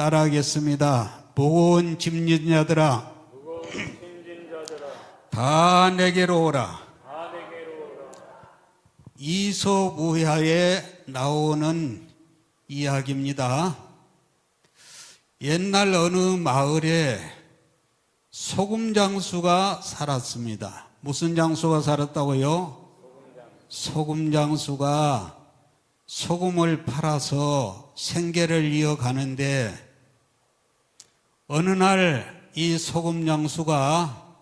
따라하겠습니다. 무거운 짐진 자들아 다 내게로 오라. 이솝우야에 나오는 이야기입니다. 옛날 어느 마을에 소금 장수가 살았습니다. 무슨 장수가 살았다고요? 소금 장수가 소금을 팔아서 생계를 이어가는데 어느 날 이 소금 장수가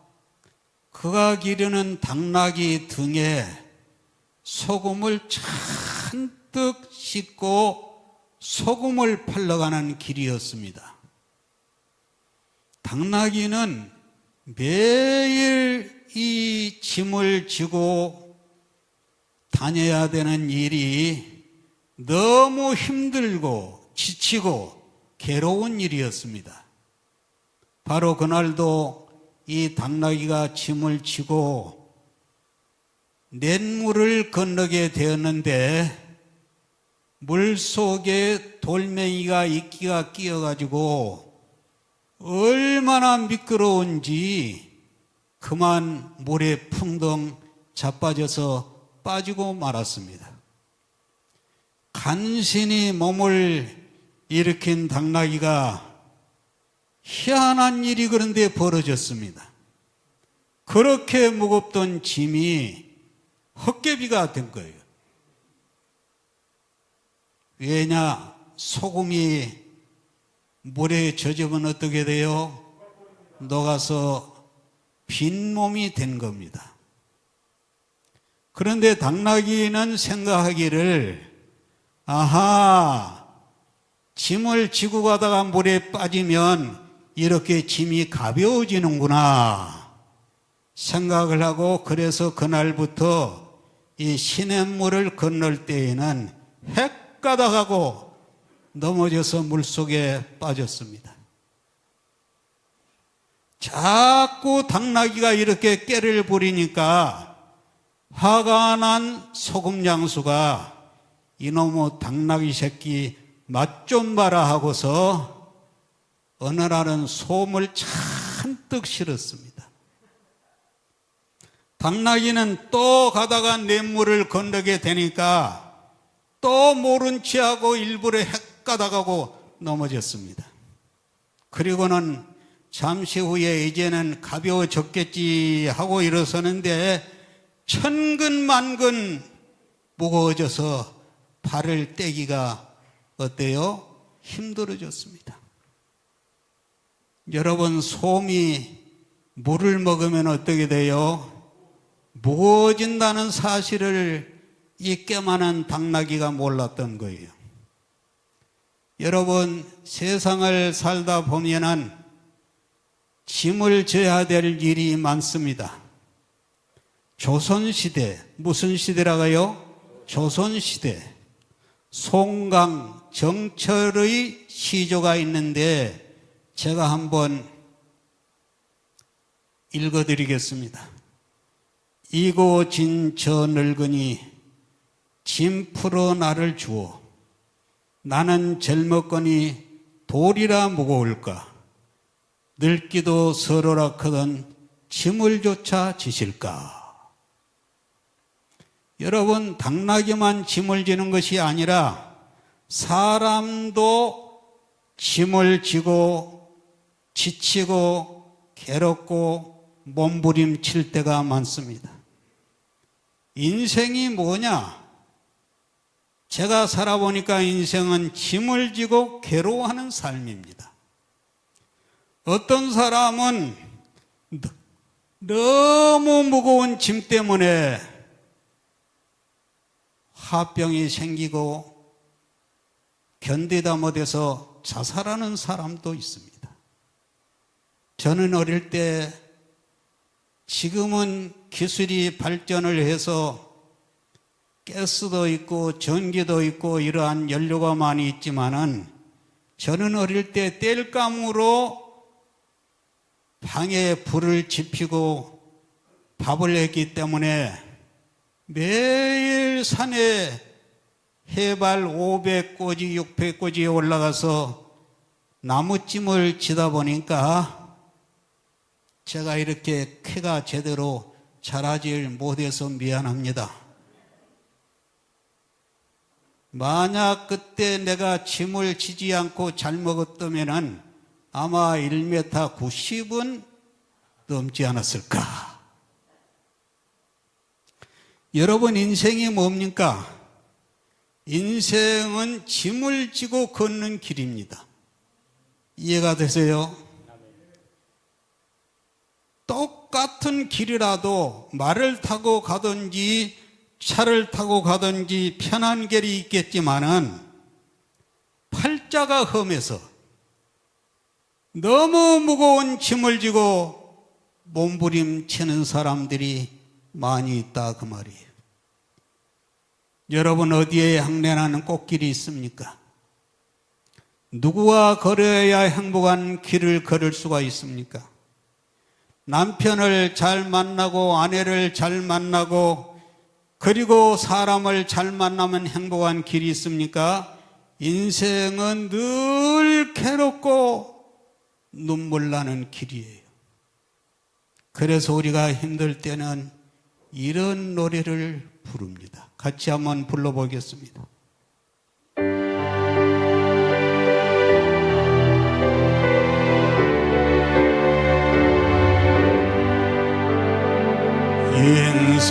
그가 기르는 당나귀 등에 소금을 잔뜩 싣고 소금을 팔러 가는 길이었습니다. 당나귀는 매일 이 짐을 지고 다녀야 되는 일이 너무 힘들고 지치고 괴로운 일이었습니다. 바로 그날도 이 당나귀가 짐을 지고 냇물을 건너게 되었는데 물속에 돌멩이가 이끼가 끼어가지고 얼마나 미끄러운지 그만 물에 풍덩 자빠져서 빠지고 말았습니다. 간신히 몸을 일으킨 당나귀가 희한한 일이 그런데 벌어졌습니다. 그렇게 무겁던 짐이 헛개비가 된 거예요. 왜냐? 소금이 물에 젖으면 어떻게 돼요? 녹아서 빈몸이 된 겁니다. 그런데 당나귀는 생각하기를 아하, 짐을 지고 가다가 물에 빠지면 이렇게 짐이 가벼워지는구나 생각을 하고 그래서 그날부터 이 시냇물을 건널 때에는 헷가닥하고 넘어져서 물속에 빠졌습니다. 자꾸 당나귀가 이렇게 깨를 부리니까 화가 난 소금 장수가 이놈의 당나귀 새끼 맛 좀 봐라 하고서 어느 날은 솜을 잔뜩 실었습니다. 당나귀는 또 가다가 냇물을 건너게 되니까 또 모른 체하고 일부러 헷가닥하고 넘어졌습니다. 그리고는 잠시 후에 이제는 가벼워졌겠지 하고 일어서는데 천근만근 무거워져서 발을 떼기가 어때요? 힘들어졌습니다. 여러분, 솜이 물을 먹으면 어떻게 돼요? 무거워진다는 사실을 이 깨만한 당나귀가 몰랐던 거예요. 여러분, 세상을 살다 보면은 짐을 져야 될 일이 많습니다. 조선시대, 무슨 시대라고요? 조선시대. 송강, 정철의 시조가 있는데 제가 한번 읽어드리겠습니다. 이고 진 저 늙으니 짐 풀어 나를 주어 나는 젊었거니 돌이라 무거울까 늙기도 서러라 크던 짐을 조차 지실까. 여러분, 당나귀만 짐을 지는 것이 아니라 사람도 짐을 지고 지치고 괴롭고 몸부림칠 때가 많습니다. 인생이 뭐냐? 제가 살아보니까 인생은 짐을 지고 괴로워하는 삶입니다. 어떤 사람은 너무 무거운 짐 때문에 화병이 생기고 견디다 못해서 자살하는 사람도 있습니다. 저는 어릴 때 지금은 기술이 발전을 해서 가스도 있고 전기도 있고 이러한 연료가 많이 있지만은 저는 어릴 때 땔감으로 방에 불을 지피고 밥을 했기 때문에 매일 산에 해발 500고지, 600고지에 올라가서 나무찜을 지다 보니까 제가 이렇게 캐가 제대로 자라질 못해서 미안합니다. 만약 그때 내가 짐을 지지 않고 잘 먹었다면 아마 1m 90은 넘지 않았을까. 여러분, 인생이 뭡니까? 인생은 짐을 지고 걷는 길입니다. 이해가 되세요? 똑같은 길이라도 말을 타고 가든지 차를 타고 가든지 편한 길이 있겠지만은 팔자가 험해서 너무 무거운 짐을 지고 몸부림치는 사람들이 많이 있다 그 말이에요. 여러분, 어디에 향연하는 꽃길이 있습니까? 누구와 걸어야 행복한 길을 걸을 수가 있습니까? 남편을 잘 만나고 아내를 잘 만나고 그리고 사람을 잘 만나면 행복한 길이 있습니까? 인생은 늘 괴롭고 눈물 나는 길이에요. 그래서 우리가 힘들 때는 이런 노래를 부릅니다. 같이 한번 불러보겠습니다.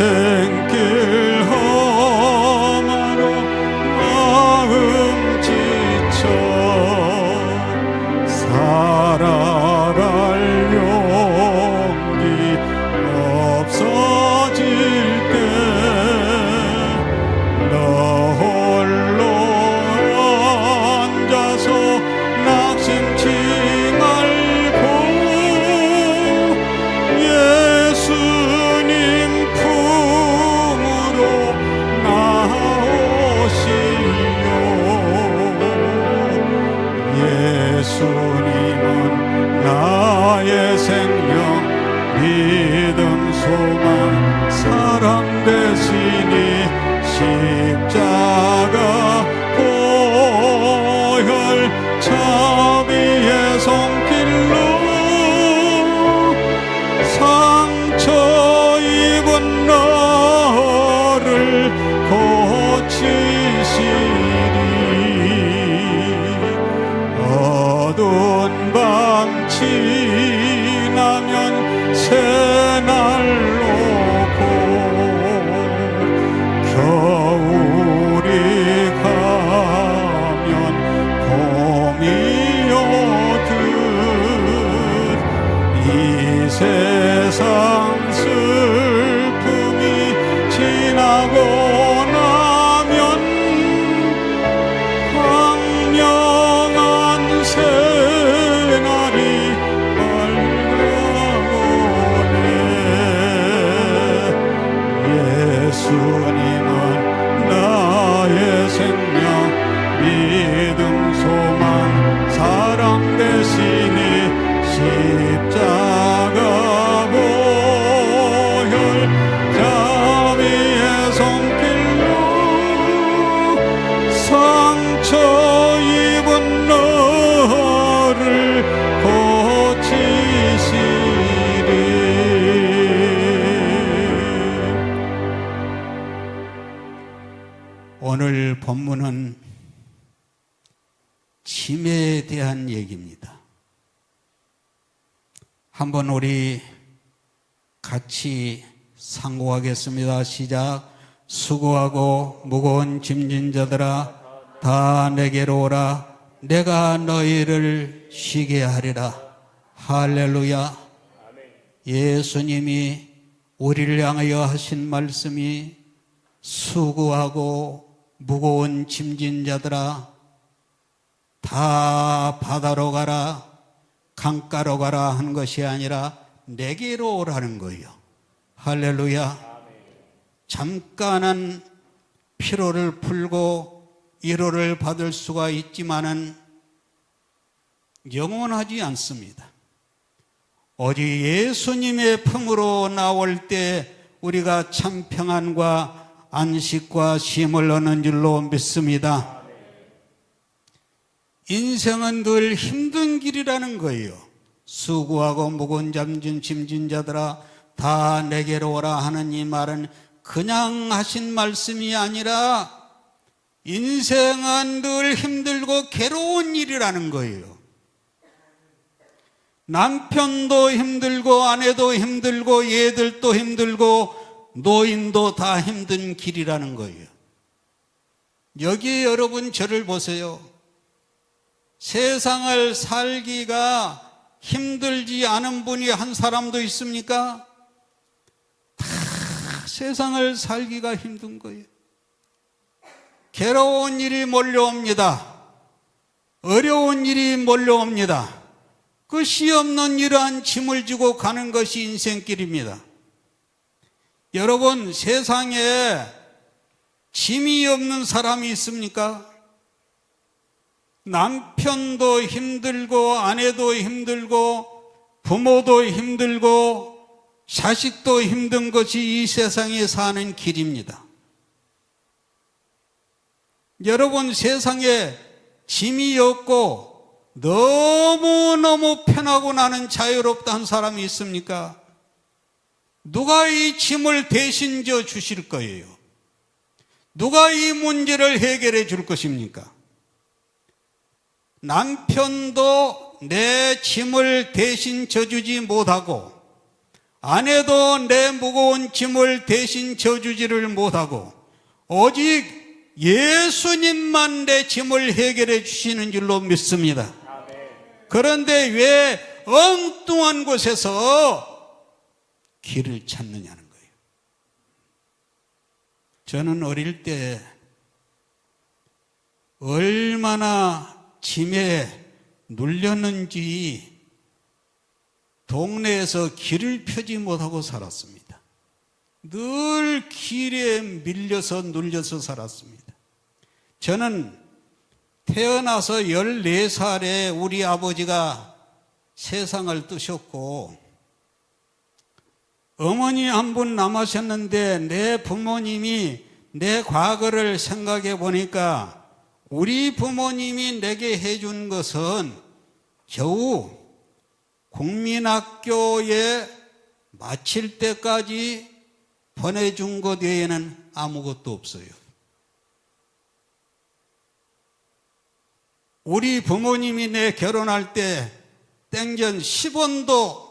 인생길 험하로 마음 지쳐 살아갈 용기 없어질 때 너 홀로 앉아서 낙심치 말고 예수님 품으로 나오시오. 예수님은 나의 생명, 믿음, 소망, 사랑 되시니 십자가 보혈 자비의 손길로 상처 입은 너를 고치시리. 어두운 밤 지나면 새날 오고 겨울이 가면 봄이 오듯 이 세상 슬픔이 지나고 나면 광명한 새날이 밝아오네. 예수님은 나의 생명, 믿음, 소망, 사랑 되시니 십자가 보혈 자비의 손길로 상처 입은 너를 고치시리. 오늘 본문은 짐에 대한 얘기입니다. 한번 우리 같이 상고하겠습니다. 시작. 수고하고 무거운 짐진 자들아 다 내게로 오라. 내가 너희를 쉬게 하리라. 할렐루야. 예수님이 우리를 향하여 하신 말씀이 수고하고 무거운 짐진 자들아 다 바다로 가라, 강가로 가라 하는 것이 아니라 내게로 오라는 거예요. 할렐루야. 잠깐은 피로를 풀고 위로를 받을 수가 있지만은 영원하지 않습니다. 오직 예수님의 품으로 나올 때 우리가 참 평안과 안식과 쉼을 얻는 줄로 믿습니다. 인생은 늘 힘든 길이라는 거예요. 수고하고 무거운 짐진 자들아 다 내게로 오라 하는 이 말은 그냥 하신 말씀이 아니라 인생은 늘 힘들고 괴로운 일이라는 거예요. 남편도 힘들고 아내도 힘들고 얘들도 힘들고 노인도 다 힘든 길이라는 거예요. 여기 여러분 저를 보세요. 세상을 살기가 힘들지 않은 분이 한 사람도 있습니까? 다 세상을 살기가 힘든 거예요. 괴로운 일이 몰려옵니다. 어려운 일이 몰려옵니다. 끝이 없는 이러한 짐을 지고 가는 것이 인생길입니다. 여러분, 세상에 짐이 없는 사람이 있습니까? 남편도 힘들고 아내도 힘들고 부모도 힘들고 자식도 힘든 것이 이 세상에 사는 길입니다. 여러분, 세상에 짐이 없고 너무너무 편하고 나는 자유롭다 한 사람이 있습니까? 누가 이 짐을 대신 져 주실 거예요? 누가 이 문제를 해결해 줄 것입니까? 남편도 내 짐을 대신 져주지 못하고 아내도 내 무거운 짐을 대신 져주지를 못하고 오직 예수님만 내 짐을 해결해 주시는 줄로 믿습니다. 그런데 왜 엉뚱한 곳에서 길을 찾느냐는 거예요. 저는 어릴 때 얼마나 짐에 눌렸는지 동네에서 길을 펴지 못하고 살았습니다. 늘 길에 밀려서 눌려서 살았습니다. 저는 태어나서 14살에 우리 아버지가 세상을 뜨셨고 어머니 한 분 남으셨는데 내 부모님이 내 과거를 생각해 보니까 우리 부모님이 내게 해준 것은 겨우 국민학교에 마칠 때까지 보내준 것 외에는 아무것도 없어요. 우리 부모님이 내 결혼할 때 땡전 10원도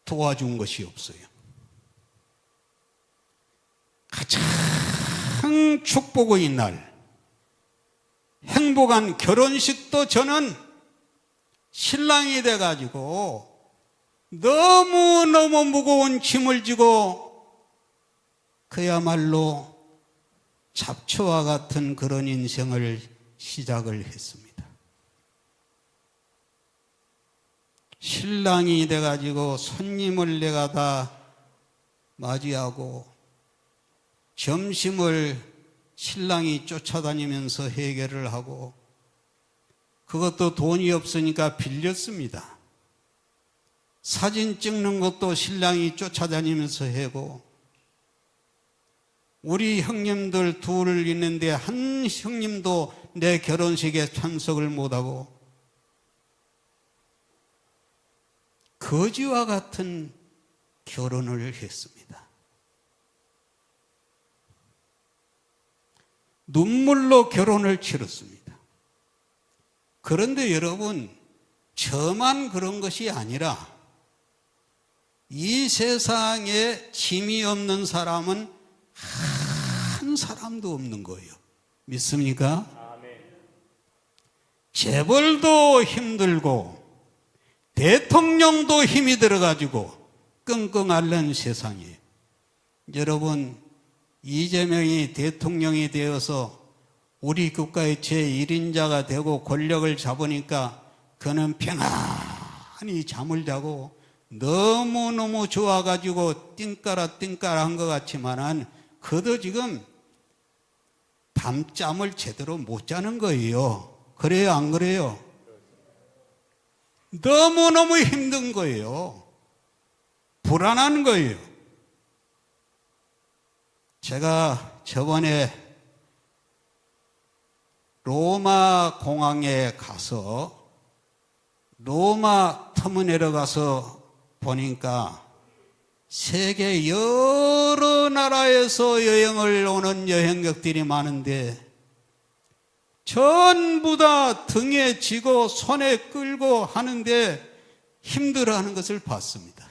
도와준 것이 없어요. 가장 축복의 날, 행복한 결혼식도 저는 신랑이 돼가지고 너무너무 무거운 짐을 지고 그야말로 잡초와 같은 그런 인생을 시작을 했습니다. 신랑이 돼가지고 손님을 내가 다 맞이하고 점심을 신랑이 쫓아다니면서 해결을 하고 그것도 돈이 없으니까 빌렸습니다. 사진 찍는 것도 신랑이 쫓아다니면서 하고 우리 형님들 둘 있는데 한 형님도 내 결혼식에 참석을 못하고 거지와 같은 결혼을 했습니다. 눈물로 결혼을 치렀습니다. 그런데 여러분, 저만 그런 것이 아니라 이 세상에 짐이 없는 사람은 한 사람도 없는 거예요. 믿습니까? 재벌도 힘들고 대통령도 힘이 들어가지고 끙끙 앓는 세상이에요. 여러분, 이재명이 대통령이 되어서 우리 국가의 제1인자가 되고 권력을 잡으니까 그는 평안히 잠을 자고 너무너무 좋아가지고 띵까라 한 것 같지만은 그도 지금 밤잠을 제대로 못 자는 거예요. 그래요, 안 그래요? 너무너무 힘든 거예요. 불안한 거예요. 제가 저번에 로마 공항에 가서 로마 터미널에 가서 보니까 세계 여러 나라에서 여행을 오는 여행객들이 많은데 전부 다 등에 지고 손에 끌고 하는데 힘들어하는 것을 봤습니다.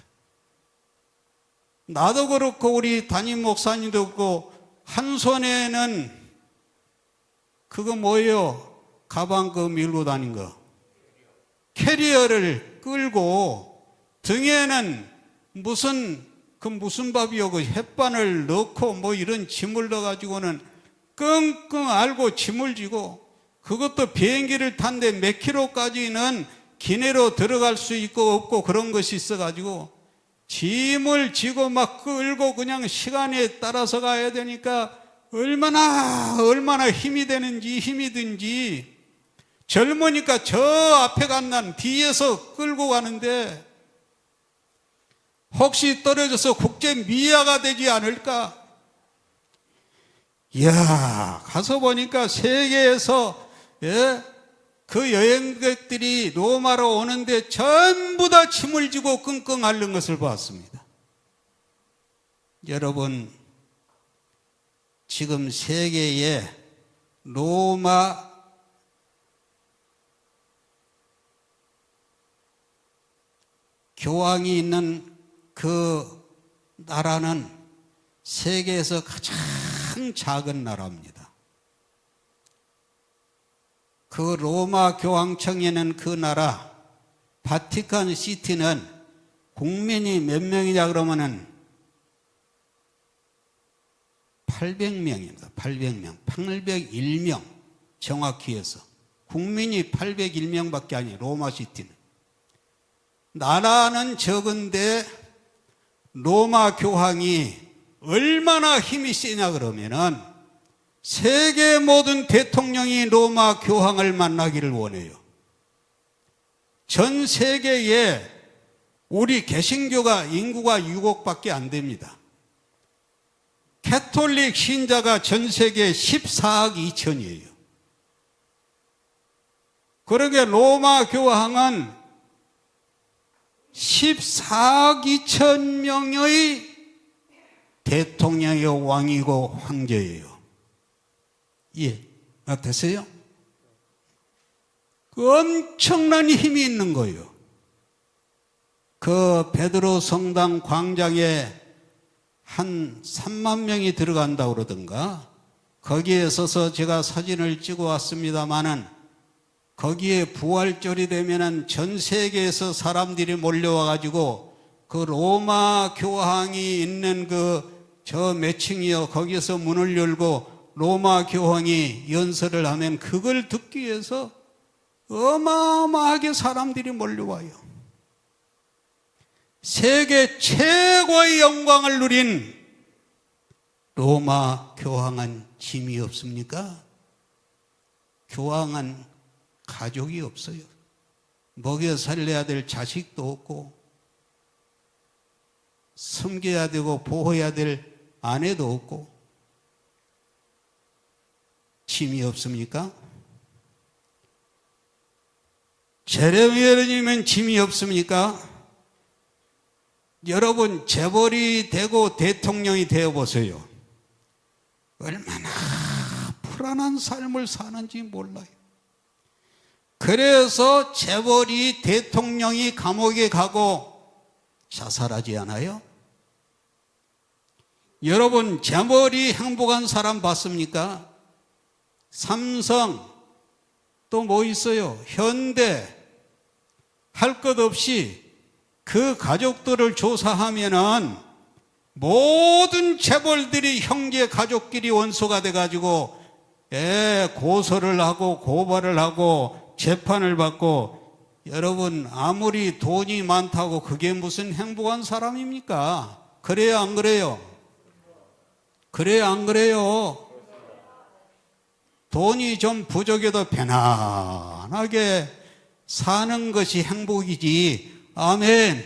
나도 그렇고 우리 담임 목사님도 그렇고 한 손에는 그거 뭐예요? 가방 그 밀고 다닌 거 캐리어를 끌고 등에는 무슨 밥이요? 그 햇반을 넣고 뭐 이런 짐을 넣어가지고는 끙끙 앓고 짐을 지고 그것도 비행기를 탄데 몇 킬로까지는 기내로 들어갈 수 있고 없고 그런 것이 있어가지고 짐을 지고 막 끌고 그냥 시간에 따라서 가야 되니까 얼마나 힘이 든지 젊으니까 저 앞에 간 난 뒤에서 끌고 가는데 혹시 떨어져서 국제 미아가 되지 않을까? 이야, 가서 보니까 세계에서 그 여행객들이 로마로 오는데 전부 다 짐을 지고 끙끙 앓는 것을 봤습니다. 여러분, 지금 세계에 로마 교황이 있는 그 나라는 세계에서 가장 작은 나라입니다. 그 로마 교황청에는 그 나라 바티칸 시티는 국민이 몇 명이냐 그러면은 800명입니다. 800명. 801명 정확히 해서 국민이 801명밖에 아니에요. 로마 시티는. 나라는 적은데 로마 교황이 얼마나 힘이 세냐 그러면은 세계 모든 대통령이 로마 교황을 만나기를 원해요. 전 세계에 우리 개신교가 인구가 6억밖에 안 됩니다. 캐톨릭 신자가 전 세계 14억 2천이에요. 그러게 로마 교황은 14억 2천 명의 대통령의 왕이고 황제예요. 예, 됐어요? 그 엄청난 힘이 있는 거예요. 그 베드로 성당 광장에 한 3만 명이 들어간다고 그러던가 거기에 서서 제가 사진을 찍어 왔습니다마는 거기에 부활절이 되면은 전 세계에서 사람들이 몰려와 가지고 그 로마 교황이 있는 저 몇 층이요 거기에서 문을 열고 로마 교황이 연설을 하면 그걸 듣기 위해서 어마어마하게 사람들이 몰려와요. 세계 최고의 영광을 누린 로마 교황은 짐이 없습니까? 교황은 가족이 없어요. 먹여 살려야 될 자식도 없고 섬겨야 되고 보호해야 될 아내도 없고 짐이 없습니까? 재래미어님은 짐이 없습니까? 여러분 재벌이 되고 대통령이 되어보세요. 얼마나 불안한 삶을 사는지 몰라요. 그래서 재벌이 대통령이 감옥에 가고 자살하지 않아요? 여러분 재벌이 행복한 사람 봤습니까? 삼성 또 뭐 있어요? 현대 할 것 없이 그 가족들을 조사하면은 모든 재벌들이 형제 가족끼리 원수가 돼가지고 고소를 하고 고발을 하고 재판을 받고 여러분 아무리 돈이 많다고 그게 무슨 행복한 사람입니까? 그래요 안 그래요? 그래요 안 그래요? 돈이 좀 부족해도 편안하게 사는 것이 행복이지. 아멘.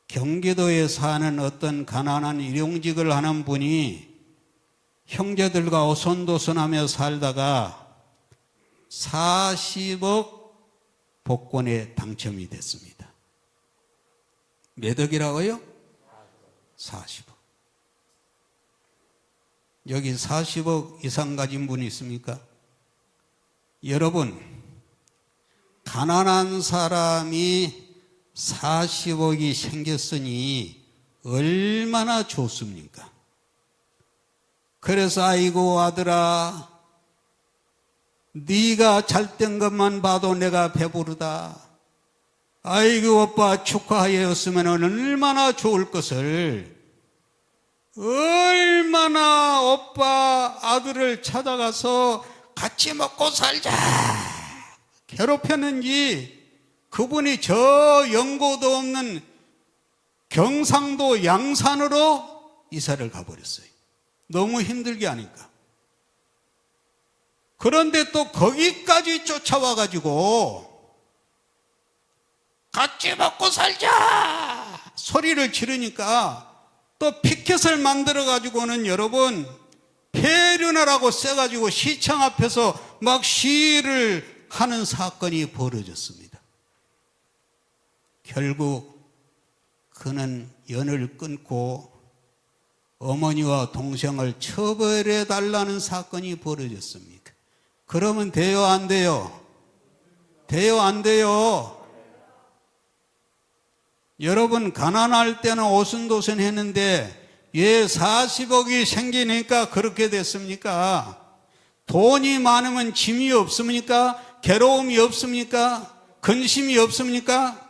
경기도에 사는 어떤 가난한 일용직을 하는 분이 형제들과 오손도손하며 살다가 40억 복권에 당첨이 됐습니다. 몇 억이라고요? 40억. 여기 40억 이상 가진 분이 있습니까? 여러분, 가난한 사람이 40억이 생겼으니 얼마나 좋습니까? 그래서 아이고 아들아, 네가 잘된 것만 봐도 내가 배부르다. 아이고 오빠 축하하였으면 얼마나 좋을 것을, 얼마나 오빠 아들을 찾아가서 같이 먹고 살자 괴롭혔는지, 그분이 저 연고도 없는 경상도 양산으로 이사를 가버렸어요. 너무 힘들게 하니까. 그런데 또 거기까지 쫓아와가지고 같이 먹고 살자 소리를 지르니까 또 피켓을 만들어가지고는 여러분 폐륜하라고 써가지고 시청 앞에서 막 시위를 하는 사건이 벌어졌습니다. 결국 그는 연을 끊고 어머니와 동생을 처벌해 달라는 사건이 벌어졌습니다. 그러면 돼요, 안 돼요? 돼요, 안 돼요? 여러분, 가난할 때는 오순도순 했는데 왜 40억이 생기니까 그렇게 됐습니까? 돈이 많으면 짐이 없습니까? 괴로움이 없습니까? 근심이 없습니까?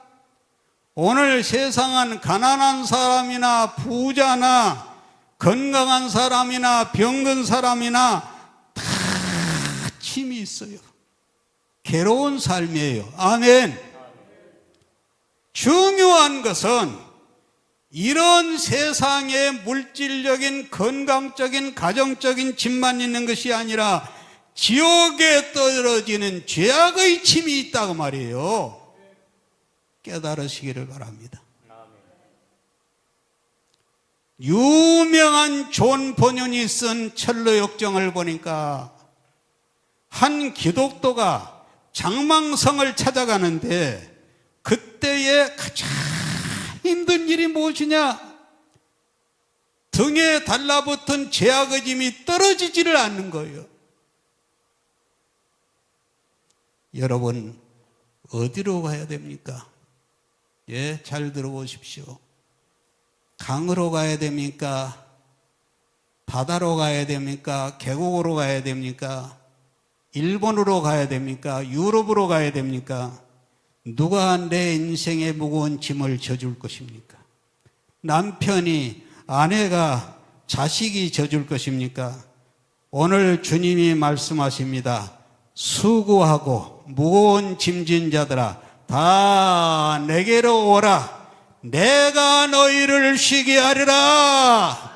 오늘 세상은 가난한 사람이나 부자나 건강한 사람이나 병든 사람이나 다 짐이 있어요. 괴로운 삶이에요. 아멘. 중요한 것은 이런 세상에 물질적인, 건강적인, 가정적인 짐만 있는 것이 아니라 지옥에 떨어지는 죄악의 짐이 있다고 말이에요. 깨달으시기를 바랍니다. 유명한 존 번연이 쓴 철로역정을 보니까 한 기독도가 장망성을 찾아가는데 그때의 가장 힘든 일이 무엇이냐? 등에 달라붙은 죄악의 짐이 떨어지지를 않는 거예요. 여러분, 어디로 가야 됩니까? 예, 잘 들어보십시오. 강으로 가야 됩니까? 바다로 가야 됩니까? 계곡으로 가야 됩니까? 일본으로 가야 됩니까? 유럽으로 가야 됩니까? 누가 내 인생의 무거운 짐을 져줄 것입니까? 남편이, 아내가, 자식이 져줄 것입니까? 오늘 주님이 말씀하십니다. 수고하고 무거운 짐진 자들아 다 내게로 오라. 내가 너희를 쉬게 하리라.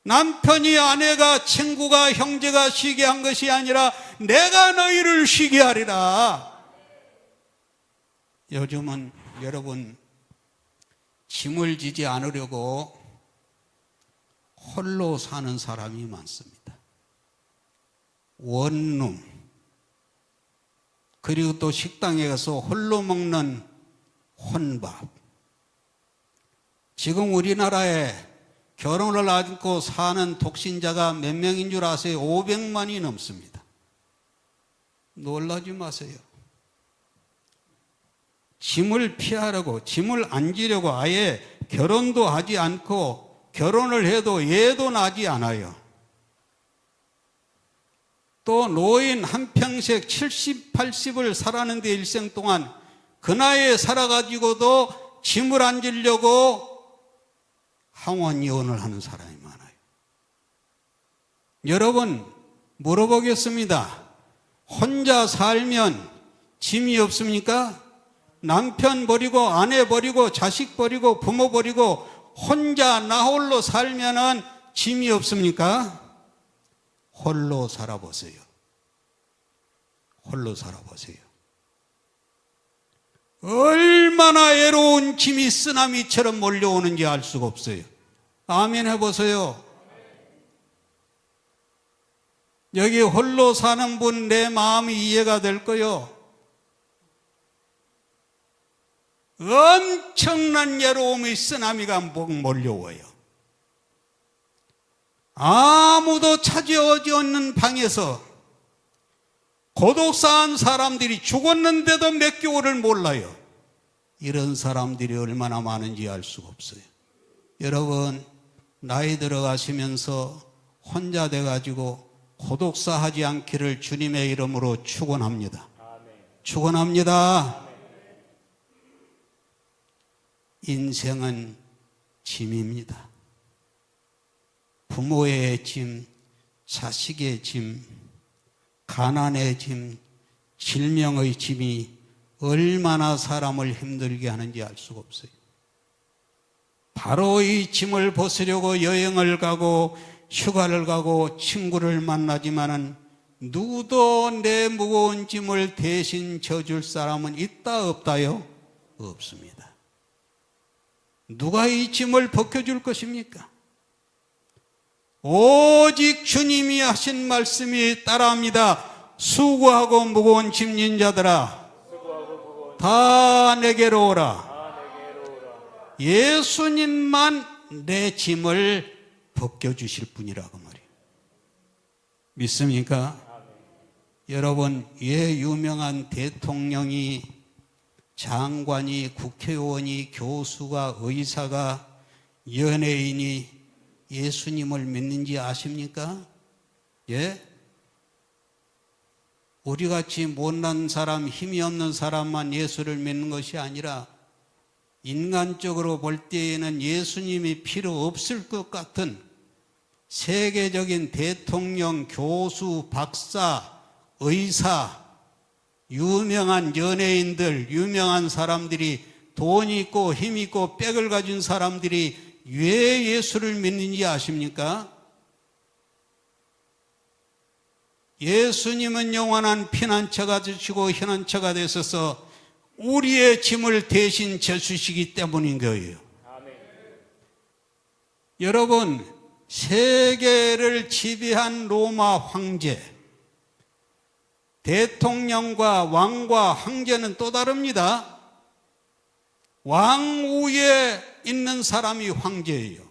남편이, 아내가, 친구가, 형제가 쉬게 한 것이 아니라 내가 너희를 쉬게 하리라. 요즘은 여러분 짐을 지지 않으려고 홀로 사는 사람이 많습니다. 원룸, 그리고 또 식당에 가서 홀로 먹는 혼밥. 지금 우리나라에 결혼을 안고 사는 독신자가 몇 명인 줄 아세요? 500만이 넘습니다. 놀라지 마세요. 짐을 피하려고, 짐을 안 지려고 아예 결혼도 하지 않고 결혼을 해도 애도 나지 않아요. 또 노인 한평생 70, 80을 살았는데 일생 동안 그 나이에 살아가지고도 짐을 안 지려고 항원 이혼을 하는 사람이 많아요. 여러분, 물어보겠습니다. 혼자 살면 짐이 없습니까? 남편 버리고 아내 버리고 자식 버리고 부모 버리고 혼자 나 홀로 살면은 짐이 없습니까? 홀로 살아보세요. 홀로 살아보세요. 얼마나 외로운 짐이 쓰나미처럼 몰려오는지 알 수가 없어요. 아멘 해보세요. 여기 홀로 사는 분 내 마음이 이해가 될 거요. 엄청난 외로움이 쓰나미가 몰려와요. 아무도 찾아오지 않는 방에서 고독사한 사람들이 죽었는데도 몇 개월을 몰라요. 이런 사람들이 얼마나 많은지 알 수가 없어요. 여러분, 나이 들어가시면서 혼자 돼가지고 고독사하지 않기를 주님의 이름으로 축원합니다. 축원합니다. 인생은 짐입니다. 부모의 짐, 자식의 짐, 가난의 짐, 질병의 짐이 얼마나 사람을 힘들게 하는지 알 수가 없어요. 바로 이 짐을 벗으려고 여행을 가고 휴가를 가고 친구를 만나지만은 누구도 내 무거운 짐을 대신 져줄 사람은 있다 없다요? 없습니다. 누가 이 짐을 벗겨줄 것입니까? 오직 주님이 하신 말씀이 따라합니다. 수고하고 무거운 짐진 자들아 다 내게로 오라. 예수님만 내 짐을 벗겨주실 분이라고 말이에요. 믿습니까? 여러분, 왜 유명한 대통령이, 장관이, 국회의원이, 교수가, 의사가, 연예인이 예수님을 믿는지 아십니까? 예? 우리같이 못난 사람, 힘이 없는 사람만 예수를 믿는 것이 아니라 인간적으로 볼 때에는 예수님이 필요 없을 것 같은 세계적인 대통령, 교수, 박사, 의사, 유명한 연예인들, 유명한 사람들이, 돈 있고 힘 있고 빽을 가진 사람들이 왜 예수를 믿는지 아십니까? 예수님은 영원한 피난처가 되시고 희난처가 되셔서 우리의 짐을 대신 져주시기 때문인 거예요. 여러분, 세계를 지배한 로마 황제, 대통령과 왕과 황제는 또 다릅니다. 왕 위에 있는 사람이 황제예요.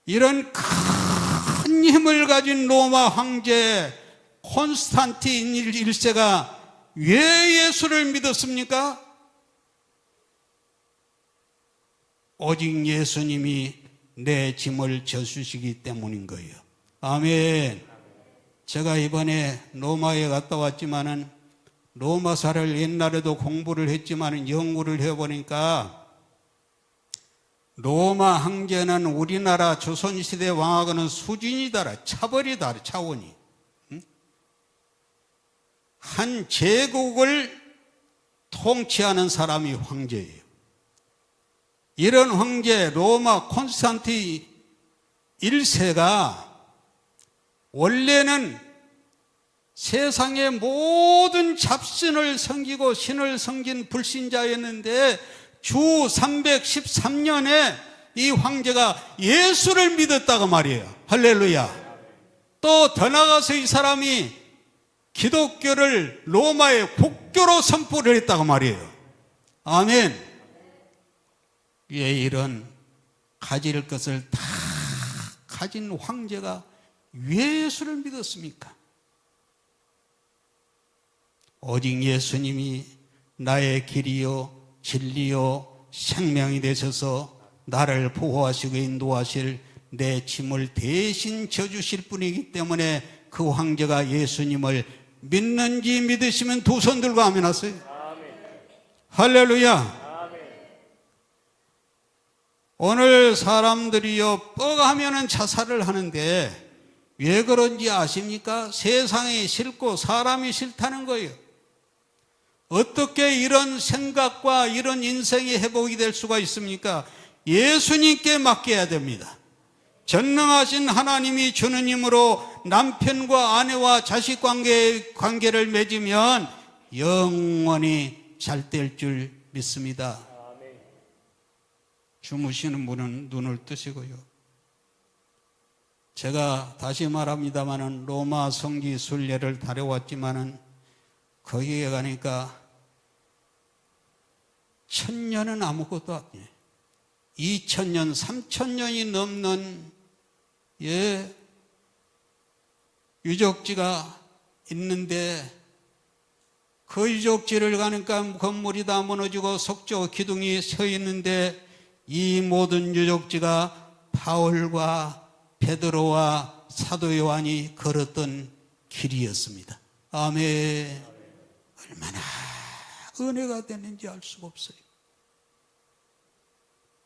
이런 큰 힘을 가진 로마 황제 콘스탄틴 1세가 왜 예수를 믿었습니까? 오직 예수님이 내 짐을 져주시기 때문인 거예요. 아멘. 제가 이번에 로마에 갔다 왔지만은 로마사를 옛날에도 공부를 했지만은 연구를 해보니까 로마 황제는 우리나라 조선시대 왕하고는 수준이 달라, 차벌이 달라, 차원이. 한 제국을 통치하는 사람이 황제예요. 이런 황제 로마 콘스탄틴 1세가 원래는 세상의 모든 잡신을 섬기고 신을 섬긴 불신자였는데 주 313년에 이 황제가 예수를 믿었다고 말이에요. 할렐루야. 또 더 나아가서 이 사람이 기독교를 로마의 국교로 선포를 했다고 말이에요. 아멘. 왜 이런 가질 것을 다 가진 황제가 왜 예수를 믿었습니까? 오직 예수님이 나의 길이요 진리요 생명이 되셔서 나를 보호하시고 인도하실 내 짐을 대신 져주실 분이기 때문에 그 황제가 예수님을 믿는지 믿으시면 두 손 들고 아멘 하세요. 할렐루야. 오늘 사람들이요 뻐하면은 자살을 하는데 왜 그런지 아십니까? 세상이 싫고 사람이 싫다는 거예요. 어떻게 이런 생각과 이런 인생이 회복이 될 수가 있습니까? 예수님께 맡겨야 됩니다. 전능하신 하나님이 주는 힘으로 남편과 아내와 자식 관계를 맺으면 영원히 잘 될 줄 믿습니다. 주무시는 분은 눈을 뜨시고요. 제가 다시 말합니다마는 로마 성지 순례를 다녀왔지만은 거기에 가니까 1000년은 아무것도 아니에요. 2000년, 3000년이 넘는 유적지가 있는데 그 유적지를 가니까 건물이 다 무너지고 석조 기둥이 서 있는데 이 모든 유적지가 바울과 베드로와 사도 요한이 걸었던 길이었습니다. 아멘. 얼마나 은혜가 되는지 알 수가 없어요.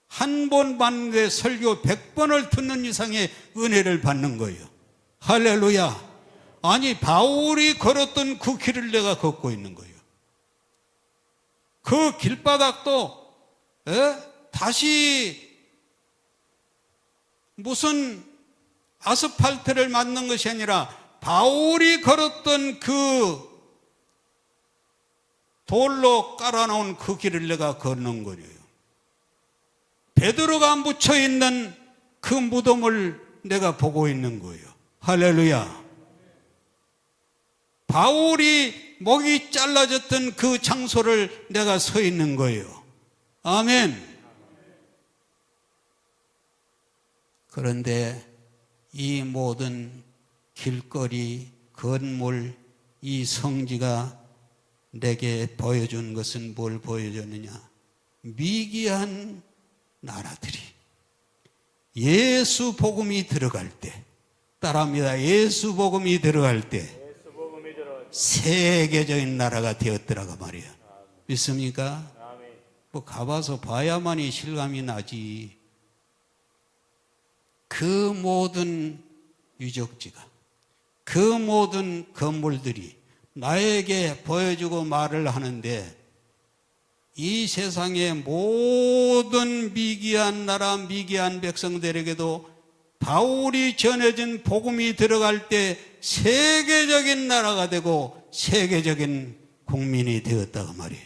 한 번 봤는데 설교 100번을 듣는 이상의 은혜를 받는 거예요. 할렐루야. 아니, 바울이 걸었던 그 길을 내가 걷고 있는 거예요. 그 길바닥도 다시 무슨 아스팔트를 만든 것이 아니라 바울이 걸었던 그 돌로 깔아놓은 그 길을 내가 걷는 거예요. 베드로가 묻혀 있는 그 무덤을 내가 보고 있는 거예요. 할렐루야. 바울이 목이 잘라졌던 그 장소를 내가 서 있는 거예요. 아멘. 그런데 이 모든 길거리, 건물, 이 성지가 내게 보여준 것은 뭘 보여줬느냐? 미개한 나라들이 예수 복음이 들어갈 때, 따라합니다. 예수 복음이 들어갈 때 세계적인 나라가 되었더라고 말이에요. 믿습니까? 뭐 가봐서 봐야만이 실감이 나지. 그 모든 유적지가, 그 모든 건물들이 나에게 보여주고 말을 하는데, 이 세상의 모든 미개한 나라, 미개한 백성들에게도 바울이 전해진 복음이 들어갈 때 세계적인 나라가 되고 세계적인 국민이 되었다고 말이에요.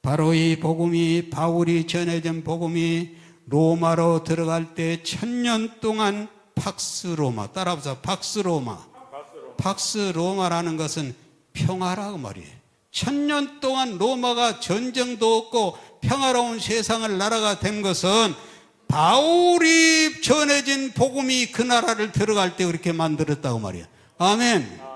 바로 이 복음이, 바울이 전해진 복음이 로마로 들어갈 때 1000년 동안 팍스로마, 따라합시다. 팍스로마. 팍스로마라는 것은 평화라고 말이에요. 1000년 동안 로마가 전쟁도 없고 평화로운 세상을 나라가 된 것은 바울이 전해진 복음이 그 나라를 들어갈 때 그렇게 만들었다고 말이에요. 아멘.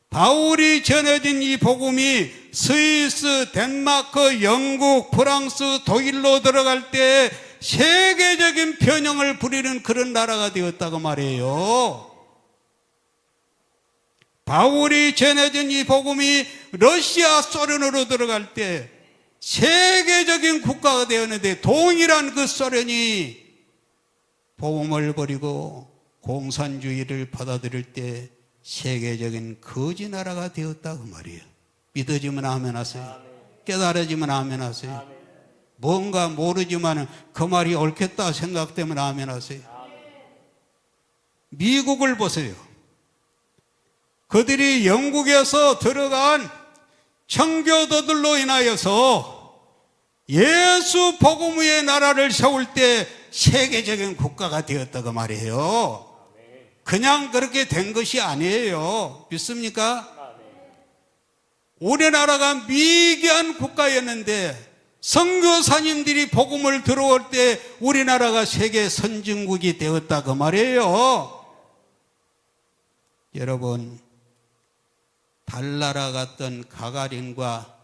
바울이 전해진 이 복음이 스위스, 덴마크, 영국, 프랑스, 독일로 들어갈 때 세계적인 변형을 부리는 그런 나라가 되었다고 말이에요. 바울이 전해진 이 복음이 러시아, 소련으로 들어갈 때 세계적인 국가가 되었는데, 동일한 그 소련이 복음을 버리고 공산주의를 받아들일 때 세계적인 거지 나라가 되었다고 말이에요. 믿어지면 아멘 하세요. 깨달아지면 아멘 하세요. 뭔가 모르지만 그 말이 옳겠다 생각되면 아멘 하세요. 미국을 보세요. 그들이 영국에서 들어간 청교도들로 인하여서 예수 복음의 나라를 세울 때 세계적인 국가가 되었다고 말이에요. 그냥 그렇게 된 것이 아니에요. 믿습니까? 우리나라가 미개한 국가였는데 선교사님들이 복음을 들어올 때 우리나라가 세계 선진국이 되었다고 말이에요. 여러분, 달나라 갔던 가가린과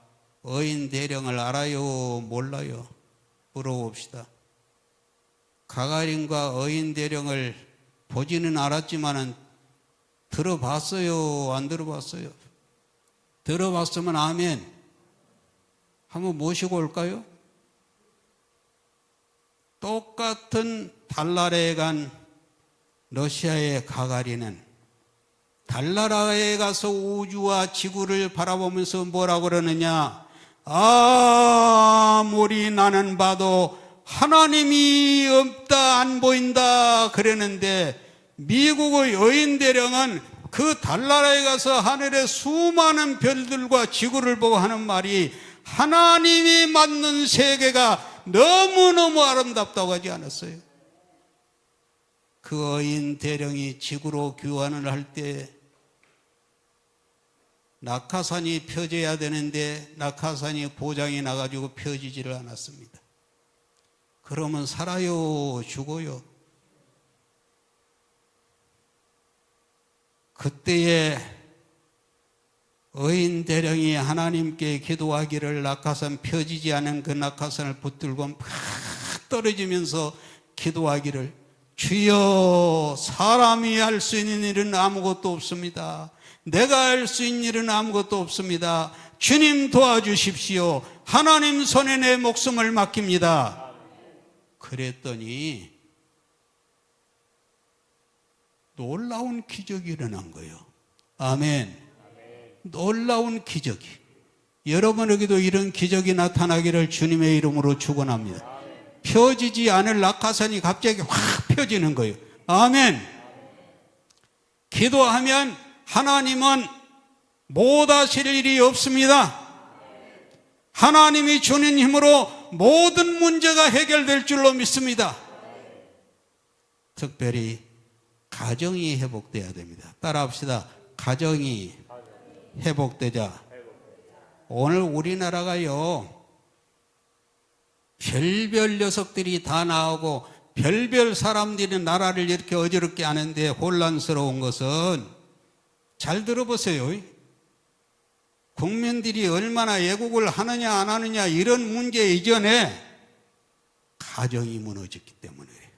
어인 대령을 알아요? 몰라요? 물어봅시다. 가가린과 어인 대령을 보지는 않았지만은 들어봤어요? 안 들어봤어요? 들어봤으면 아멘. 한번 모시고 올까요? 똑같은 달나라에 간 러시아의 가가린은 달나라에 가서 우주와 지구를 바라보면서 뭐라고 그러느냐? 아무리 나는 봐도 하나님이 없다, 안 보인다 그랬는데, 미국의 여인대령은 그 달나라에 가서 하늘의 수많은 별들과 지구를 보고 하는 말이, 하나님이 만든 세계가 너무너무 아름답다고 하지 않았어요? 그 어인 대령이 지구로 귀환을 할 때 낙하산이 펴져야 되는데 낙하산이 고장이 나가지고 펴지지를 않았습니다. 그러면 살아요, 죽어요? 그때에 어인 대령이 하나님께 기도하기를 낙하산 펴지지 않은 그 낙하산을 붙들고 막 떨어지면서 기도하기를 주여 사람이 할 수 있는 일은 아무것도 없습니다. 내가 할 수 있는 일은 아무것도 없습니다. 주님 도와주십시오. 하나님 손에 내 목숨을 맡깁니다. 그랬더니 놀라운 기적이 일어난 거예요. 아멘. 놀라운 기적이. 여러분에게도 이런 기적이 나타나기를 주님의 이름으로 축원합니다. 펴지지 않을 낙하산이 갑자기 확 펴지는 거예요. 아멘. 기도하면 하나님은 못하실 일이 없습니다. 하나님이 주는 힘으로 모든 문제가 해결될 줄로 믿습니다. 특별히 가정이 회복돼야 됩니다. 따라합시다. 가정이 회복되자. 오늘 우리나라가요, 별별 녀석들이 다 나오고 별별 사람들이 나라를 이렇게 어지럽게 하는데 혼란스러운 것은, 잘 들어보세요. 국민들이 얼마나 애국을 하느냐 안 하느냐 이런 문제 이전에 가정이 무너졌기 때문에 그래요.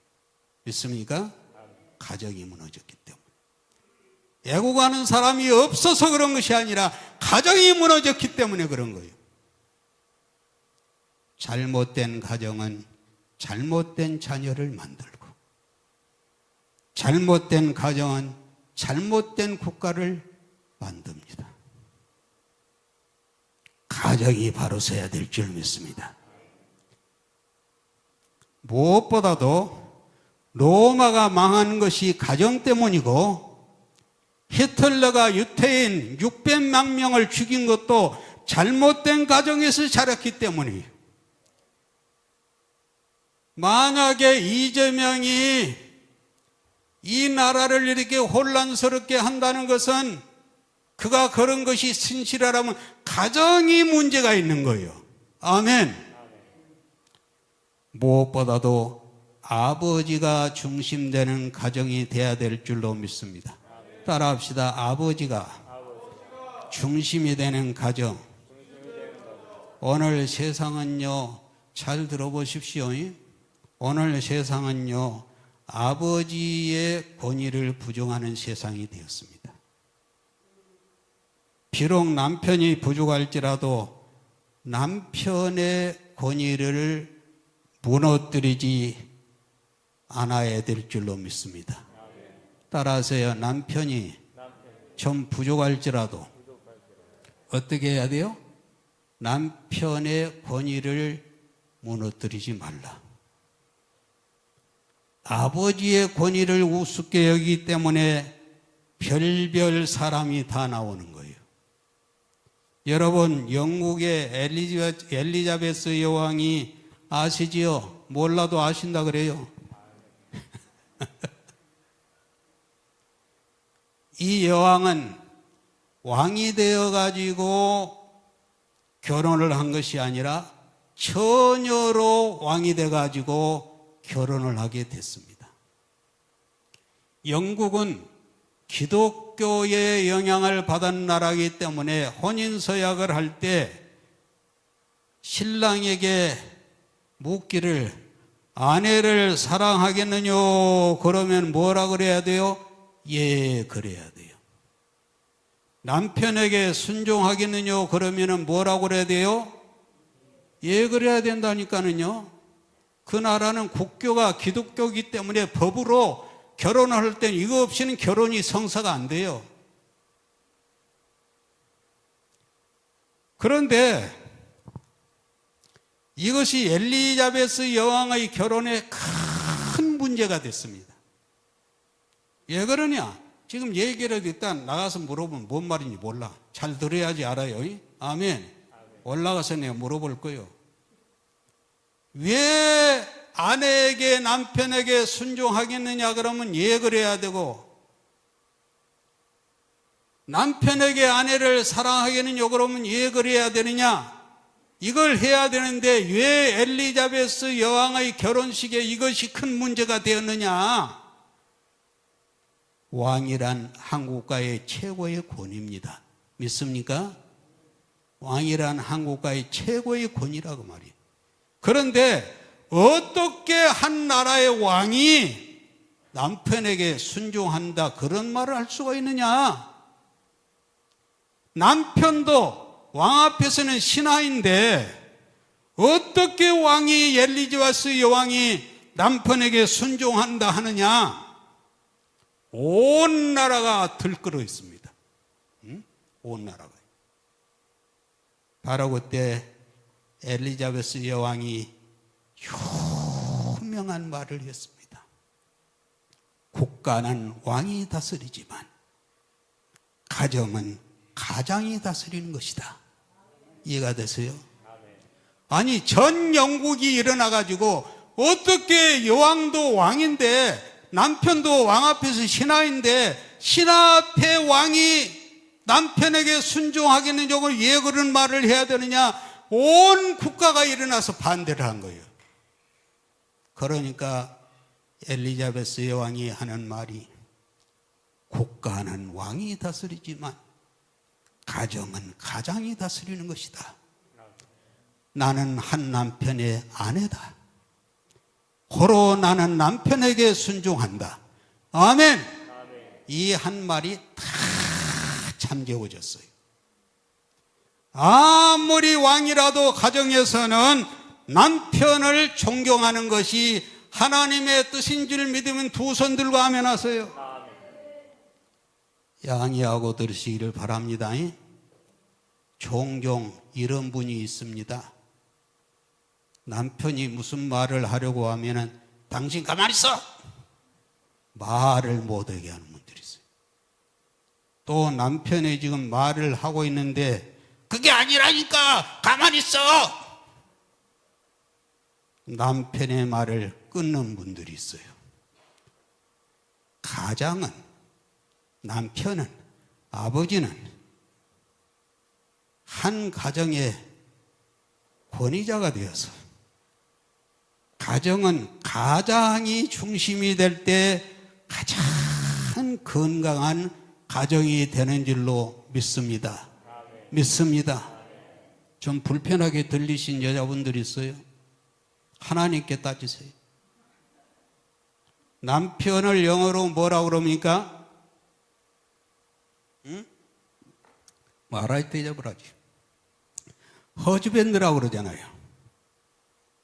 믿습니까? 가정이 무너졌기 때문에. 애국하는 사람이 없어서 그런 것이 아니라 가정이 무너졌기 때문에 그런 거예요. 잘못된 가정은 잘못된 자녀를 만들고, 잘못된 가정은 잘못된 국가를 만듭니다. 가정이 바로 서야 될 줄 믿습니다. 무엇보다도 로마가 망한 것이 가정 때문이고, 히틀러가 유태인 600만 명을 죽인 것도 잘못된 가정에서 자랐기 때문이에요. 만약에 이재명이 이 나라를 이렇게 혼란스럽게 한다는 것은 그가 그런 것이 진실하라면 가정이 문제가 있는 거예요. 아멘. 무엇보다도 아버지가 중심되는 가정이 돼야 될 줄로 믿습니다. 따라합시다. 아버지가 중심이 되는 가정. 오늘 세상은요, 잘 들어보십시오. 오늘 세상은요, 아버지의 권위를 부정하는 세상이 되었습니다. 비록 남편이 부족할지라도 남편의 권위를 무너뜨리지 않아야 될 줄로 믿습니다. 따라서요, 남편이 좀 부족할지라도 어떻게 해야 돼요? 남편의 권위를 무너뜨리지 말라. 아버지의 권위를 우습게 여기기 때문에 별별 사람이 다 나오는 거예요. 여러분, 영국의 엘리자베스 여왕이 아시지요? 몰라도 아신다 그래요. 이 여왕은 왕이 되어가지고 결혼을 한 것이 아니라 처녀로 왕이 돼가지고 결혼을 하게 됐습니다. 영국은 기독교의 영향을 받은 나라이기 때문에 혼인서약을 할 때 신랑에게 묻기를 아내를 사랑하겠느냐 그러면 뭐라 그래야 돼요? 예, 그래야 돼요. 남편에게 순종하겠느냐 그러면 뭐라고 그래야 돼요? 예, 그래야 된다니까는요. 그 나라는 국교가 기독교이기 때문에 법으로 결혼을 할 때는 이거 없이는 결혼이 성사가 안 돼요. 그런데 이것이 엘리자베스 여왕의 결혼에 큰 문제가 됐습니다. 왜 그러냐? 지금 얘기를 일단 나가서 물어보면 뭔 말인지 몰라. 잘 들어야지 알아요. 아멘. 올라가서 내가 물어볼 거예요. 왜 아내에게 남편에게 순종하겠느냐 그러면 예 그래야 되고, 남편에게 아내를 사랑하겠느냐 그러면 예 그래야 되느냐, 이걸 해야 되는데 왜 엘리자베스 여왕의 결혼식에 이것이 큰 문제가 되었느냐? 왕이란 한국가의 최고의 권위입니다. 믿습니까? 왕이란 한국가의 최고의 권위라고 말이에요. 그런데 어떻게 한 나라의 왕이 남편에게 순종한다 그런 말을 할 수가 있느냐? 남편도 왕 앞에서는 신하인데 어떻게 왕이 엘리자베스 여왕이 남편에게 순종한다 하느냐? 온 나라가 들끓어 있습니다. 온 나라가. 바로 그때 엘리자베스 여왕이 유명한 말을 했습니다. 국가는 왕이 다스리지만 가정은 가장이 다스리는 것이다. 이해가 되세요? 아니, 전 영국이 일어나가지고 어떻게 여왕도 왕인데 남편도 왕 앞에서 신하인데 신하 앞에 왕이 남편에게 순종하겠느냐 왜 그런 말을 해야 되느냐? 온 국가가 일어나서 반대를 한 거예요. 그러니까 엘리자베스 여왕이 하는 말이 국가는 왕이 다스리지만 가정은 가장이 다스리는 것이다. 나는 한 남편의 아내다. 고로 나는 남편에게 순종한다. 아멘. 이 한 말이 다 잠재워졌어요. 아무리 왕이라도 가정에서는 남편을 존경하는 것이 하나님의 뜻인 줄 믿으면 두 손 들고 아멘 하세요. 양해하고 들으시기를 바랍니다. 종종 이런 분이 있습니다. 남편이 무슨 말을 하려고 하면은 당신 가만히 있어! 말을 못하게 하는 분들이 있어요. 또 남편이 지금 말을 하고 있는데 그게 아니라니까 가만히 있어! 남편의 말을 끊는 분들이 있어요. 가장은, 남편은, 아버지는 한 가정의 권위자가 되어서 가정은 가장이 중심이 될 때 가장 건강한 가정이 되는 줄로 믿습니다. 믿습니다. 좀 불편하게 들리신 여자분들이 있어요. 하나님께 따지세요. 남편을 영어로 뭐라고 그럽니까? 응? 말할 때 잊어버리지. 허즈밴드라고 그러잖아요.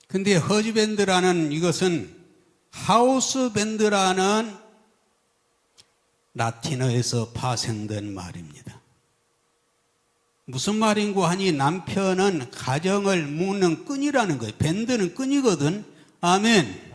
근데 허즈밴드라는 이것은 하우스밴드라는 라틴어에서 파생된 말입니다. 무슨 말인고 하니 남편은 가정을 묶는 끈이라는 거예요. 밴드는 끈이거든. 아멘.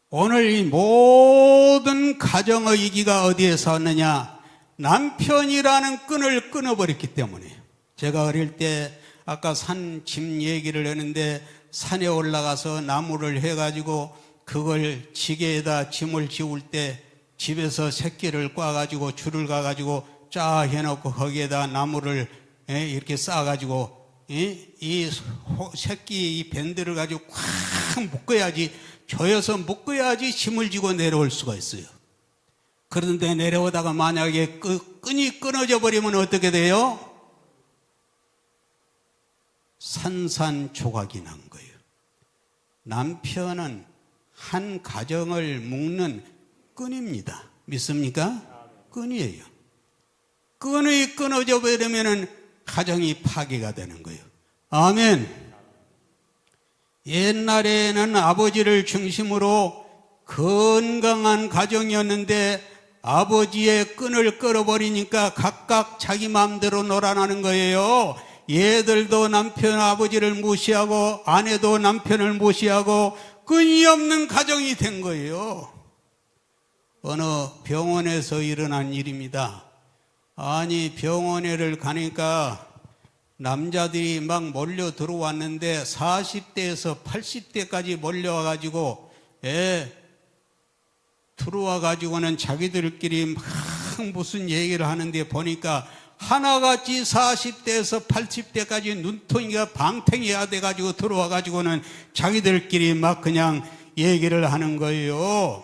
오늘 이 모든 가정의 이기가 어디에서 왔느냐? 남편이라는 끈을 끊어버렸기 때문에. 제가 어릴 때 아까 산짐 얘기를 했는데 산에 올라가서 나무를 해가지고 그걸 지게에다 짐을 지울 때 집에서 새끼를 꽈가지고 줄을 가가지고 쫙 해놓고 거기에다 나무를 이렇게 쌓아가지고 이 새끼 이 밴드를 가지고 꽉 묶어야지, 조여서 묶어야지 짐을 지고 내려올 수가 있어요. 그런데 내려오다가 만약에 끈이 끊어져 버리면 어떻게 돼요? 산산조각이 난 거예요. 남편은 한 가정을 묶는 끈입니다. 믿습니까? 끈이에요. 끈이 끊어져 버리면 가정이 파괴가 되는 거예요. 아멘. 옛날에는 아버지를 중심으로 건강한 가정이었는데 아버지의 끈을 끌어버리니까 각각 자기 마음대로 놀아나는 거예요. 얘들도 남편 아버지를 무시하고 아내도 남편을 무시하고 끈이 없는 가정이 된 거예요. 어느 병원에서 일어난 일입니다. 아니 병원에를 가니까 남자들이 막 몰려 들어왔는데 40대에서 80대까지 몰려와가지고 들어와가지고는 자기들끼리 막 무슨 얘기를 하는데 보니까 하나같이 40대에서 80대까지 눈통이가 방탱이가 돼가지고 들어와가지고는 자기들끼리 막 그냥 얘기를 하는 거예요.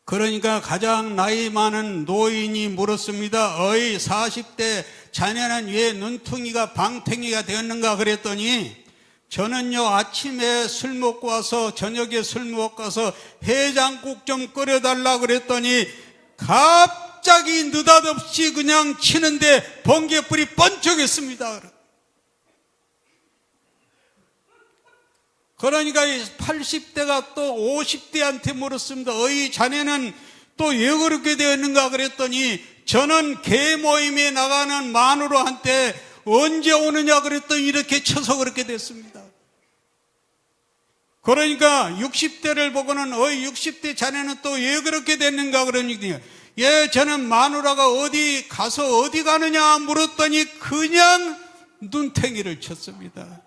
그러니까 가장 나이 많은 노인이 물었습니다. 어이 40대 자네는 왜 눈통이가 방탱이가 되었는가 그랬더니 저는요 아침에 술 먹고 와서 저녁에 술 먹고 와서 해장국 좀 끓여달라 그랬더니 갑자기 느닷없이 그냥 치는데 번개불이 번쩍했습니다. 그러니까 80대가 또 50대한테 물었습니다. 어이 자네는 또 왜 그렇게 되었는가 그랬더니 저는 개 모임에 나가는 마누라한테 언제 오느냐 그랬더니 이렇게 쳐서 그렇게 됐습니다. 그러니까 60대를 보고는 어이 60대 자네는 또 왜 그렇게 됐는가 그러니까 예 저는 마누라가 어디 가서 어디 가느냐 물었더니 그냥 눈탱이를 쳤습니다.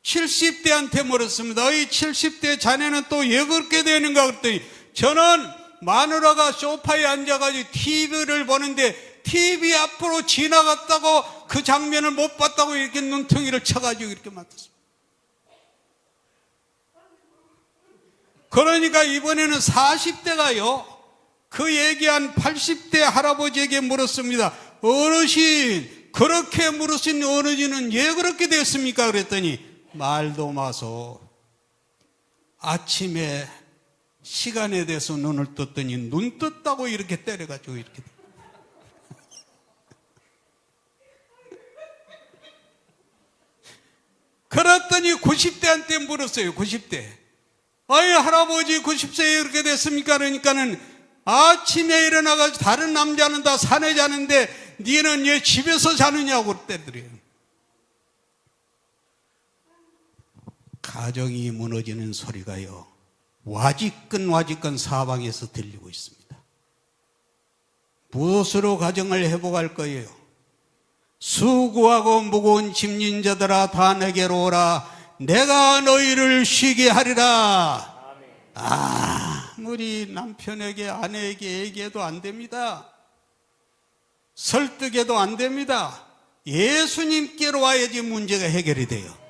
70대한테 물었습니다. 어이 70대 자네는 또 왜 그렇게 되는가 그랬더니 저는 마누라가 소파에 앉아가지고 TV를 보는데 TV 앞으로 지나갔다고 그 장면을 못 봤다고 이렇게 눈탱이를 쳐가지고 이렇게 맞았습니다. 그러니까 이번에는 40대가요 그 얘기한 80대 할아버지에게 물었습니다. 어르신 그렇게 물으신 어르신은 왜 그렇게 됐습니까 그랬더니 말도 마소. 아침에 시간에 대해서 눈을 떴더니 눈 떴다고 이렇게 때려가지고 이렇게. 그랬더니 90대한테 물었어요. 90대. 아이 할아버지 90세에 그렇게 됐습니까? 그러니까는 아침에 일어나가지고 다른 남자는 다 산에 자는데 니는 왜 집에서 자느냐고 때리더래요. 가정이 무너지는 소리가요 와지끈 사방에서 들리고 있습니다. 무엇으로 가정을 회복할 거예요? 수고하고 무거운 짐진 자들아 다 내게로 오라 내가 너희를 쉬게 하리라. 아무리 남편에게 아내에게 얘기해도 안 됩니다. 설득해도 안 됩니다. 예수님께로 와야지 문제가 해결이 돼요.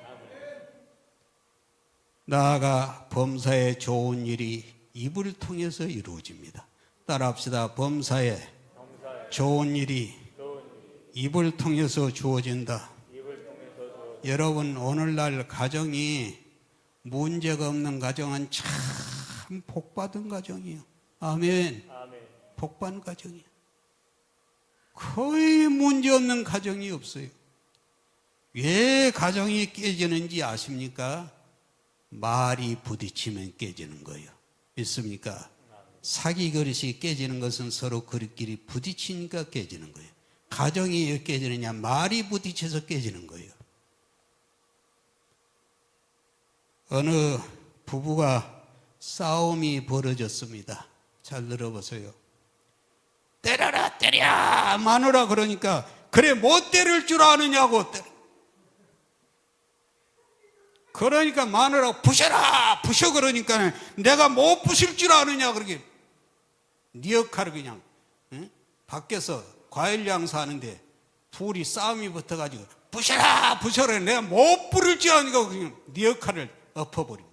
나아가 범사에 좋은 일이 입을 통해서 이루어집니다. 따라합시다. 범사에 좋은 일이 입을 통해서 주어진다. 여러분 오늘날 가정이 문제가 없는 가정은 참 복받은 가정이에요. 아멘. 복받은 가정이에요. 거의 문제없는 가정이 없어요. 왜 가정이 깨지는지 아십니까? 말이 부딪히면 깨지는 거예요. 믿습니까? 사기 그릇이 깨지는 것은 서로 그릇끼리 부딪히니까 깨지는 거예요. 가정이 왜 깨지느냐? 말이 부딪혀서 깨지는 거예요. 어느 부부가 싸움이 벌어졌습니다. 잘 들어보세요. 때려라 때려 마누라 그러니까 그래 못 때릴 줄 아느냐고 그러니까 마누라 부셔라 부셔 그러니까 내가 못 부실 줄 아느냐 그러게 네 역할을 그냥 밖에서 과일 장사하는데 둘이 싸움이 붙어가지고 부셔라 부셔라 내가 못 부를 줄 아니까 그냥 네 역할을 엎어버린 거야.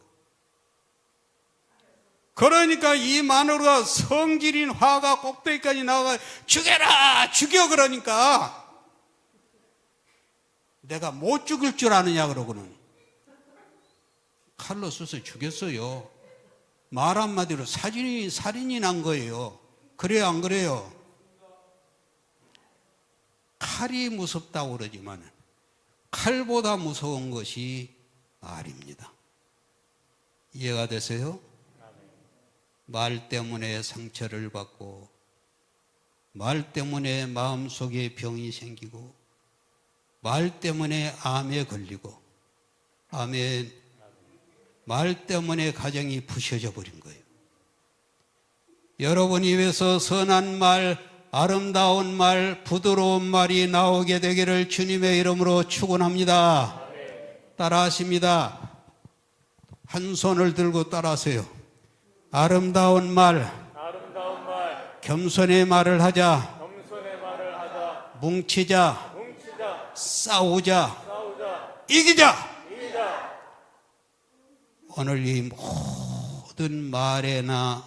그러니까 이 마누라가 성질인 화가 꼭대기까지 나가 죽여라 죽여 그러니까 내가 못 죽일 줄 아느냐 그러고는 칼로 쑤서 죽였어요. 말 한마디로 살인이 난 거예요. 그래요 안 그래요? 칼이 무섭다고 그러지만 칼보다 무서운 것이 말입니다. 이해가 되세요? 말 때문에 상처를 받고 말 때문에 마음속에 병이 생기고 말 때문에 암에 걸리고 아멘. 말 때문에 가정이 부셔져 버린 거예요. 여러분 입에서 선한 말 아름다운 말, 부드러운 말이 나오게 되기를 주님의 이름으로 축원합니다. 따라하십니다. 한 손을 들고 따라하세요. 아름다운 말, 겸손의 말을 하자. 뭉치자. 싸우자. 이기자. 오늘 이 모든 말에나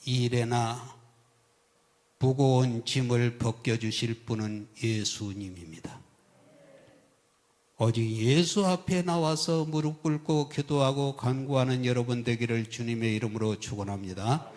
일에나 무거운 짐을 벗겨주실 분은 예수님입니다. 오직 예수 앞에 나와서 무릎 꿇고 기도하고 간구하는 여러분 되기를 주님의 이름으로 축원합니다.